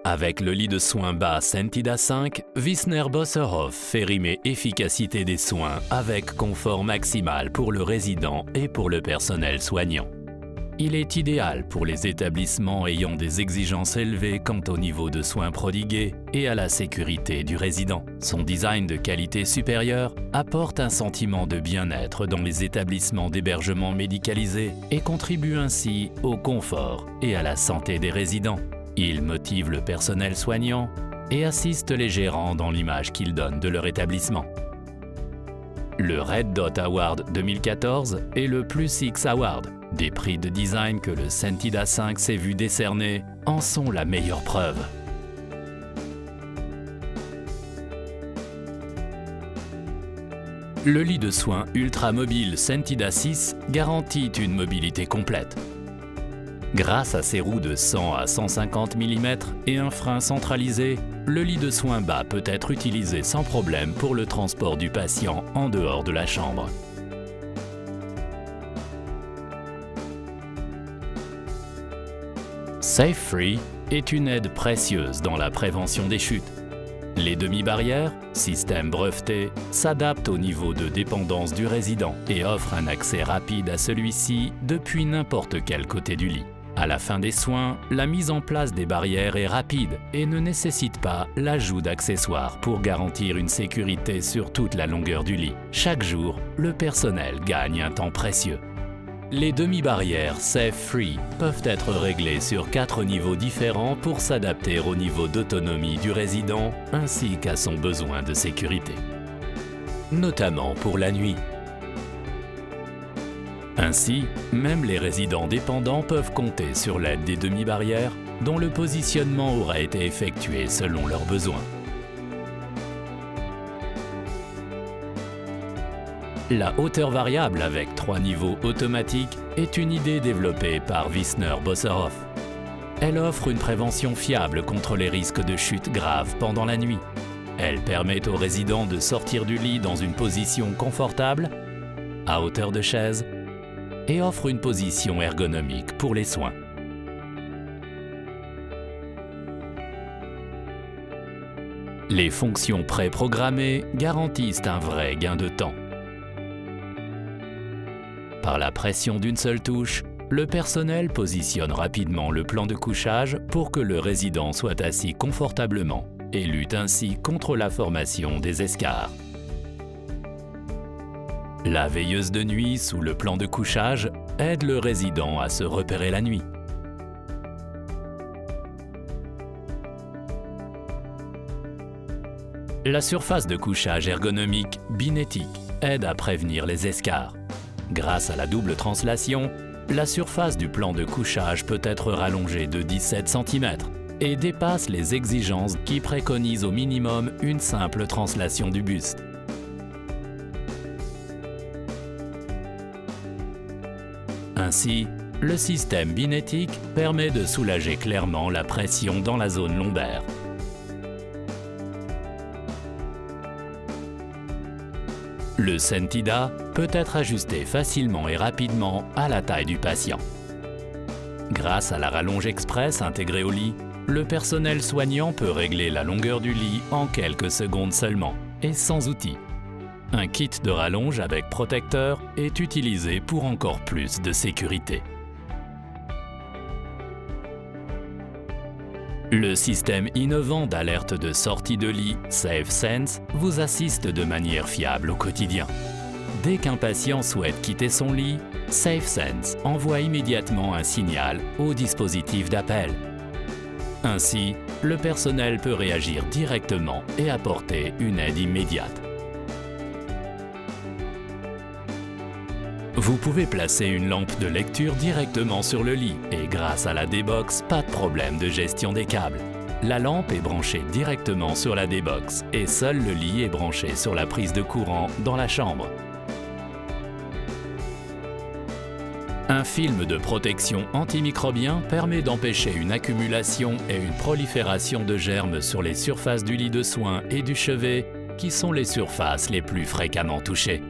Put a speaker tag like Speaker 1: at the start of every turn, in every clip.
Speaker 1: Avec le lit de soins bas Sentida 5, Wisner-Bosserhoff fait rimer efficacité des soins avec confort maximal pour le résident et pour le personnel soignant. Il est idéal pour les établissements ayant des exigences élevées quant au niveau de soins prodigués et à la sécurité du résident. Son design de qualité supérieure apporte un sentiment de bien-être dans les établissements d'hébergement médicalisés et contribue ainsi au confort et à la santé des résidents. Il motive le personnel soignant et assiste les gérants dans l'image qu'ils donnent de leur établissement. Le Red Dot Award 2014 et le Plus X Award, des prix de design que le Sentida 5 s'est vu décerner, en sont la meilleure preuve. Le lit de soins ultra-mobile Sentida 6 garantit une mobilité complète. Grâce à ses roues de 100 à 150 mm et un frein centralisé, le lit de soins bas peut être utilisé sans problème pour le transport du patient en dehors de la chambre. SafeFree est une aide précieuse dans la prévention des chutes. Les demi-barrières, système breveté, s'adaptent au niveau de dépendance du résident et offrent un accès rapide à celui-ci depuis n'importe quel côté du lit. À la fin des soins, la mise en place des barrières est rapide et ne nécessite pas l'ajout d'accessoires pour garantir une sécurité sur toute la longueur du lit. Chaque jour, le personnel gagne un temps précieux. Les demi-barrières SafeFree peuvent être réglées sur 4 niveaux différents pour s'adapter au niveau d'autonomie du résident ainsi qu'à son besoin de sécurité, notamment pour la nuit. Ainsi, même les résidents dépendants peuvent compter sur l'aide des demi-barrières dont le positionnement aura été effectué selon leurs besoins. La hauteur variable avec 3 niveaux automatiques est une idée développée par Wisner-Bosserhoff. Elle offre une prévention fiable contre les risques de chute grave pendant la nuit. Elle permet aux résidents de sortir du lit dans une position confortable, à hauteur de chaise, et offre une position ergonomique pour les soins. Les fonctions préprogrammées garantissent un vrai gain de temps. Par la pression d'une seule touche, le personnel positionne rapidement le plan de couchage pour que le résident soit assis confortablement et lutte ainsi contre la formation des escarres. La veilleuse de nuit sous le plan de couchage aide le résident à se repérer la nuit. La surface de couchage ergonomique binétique aide à prévenir les escarres. Grâce à la double translation, la surface du plan de couchage peut être rallongée de 17 cm et dépasse les exigences qui préconisent au minimum une simple translation du buste. Ainsi, le système binétique permet de soulager clairement la pression dans la zone lombaire. Le Sentida peut être ajusté facilement et rapidement à la taille du patient. Grâce à la rallonge express intégrée au lit, le personnel soignant peut régler la longueur du lit en quelques secondes seulement et sans outil. Un kit de rallonge avec protecteur est utilisé pour encore plus de sécurité. Le système innovant d'alerte de sortie de lit SafeSense vous assiste de manière fiable au quotidien. Dès qu'un patient souhaite quitter son lit, SafeSense envoie immédiatement un signal au dispositif d'appel. Ainsi, le personnel peut réagir directement et apporter une aide immédiate. Vous pouvez placer une lampe de lecture directement sur le lit et grâce à la D-Box, pas de problème de gestion des câbles. La lampe est branchée directement sur la D-Box et seul le lit est branché sur la prise de courant dans la chambre. Un film de protection antimicrobien permet d'empêcher une accumulation et une prolifération de germes sur les surfaces du lit de soins et du chevet, qui sont les surfaces les plus fréquemment touchées.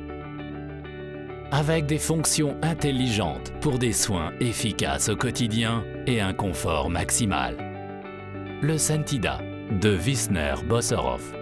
Speaker 1: Avec des fonctions intelligentes pour des soins efficaces au quotidien et un confort maximal. Le Sentida de Wisner Bosserhoff.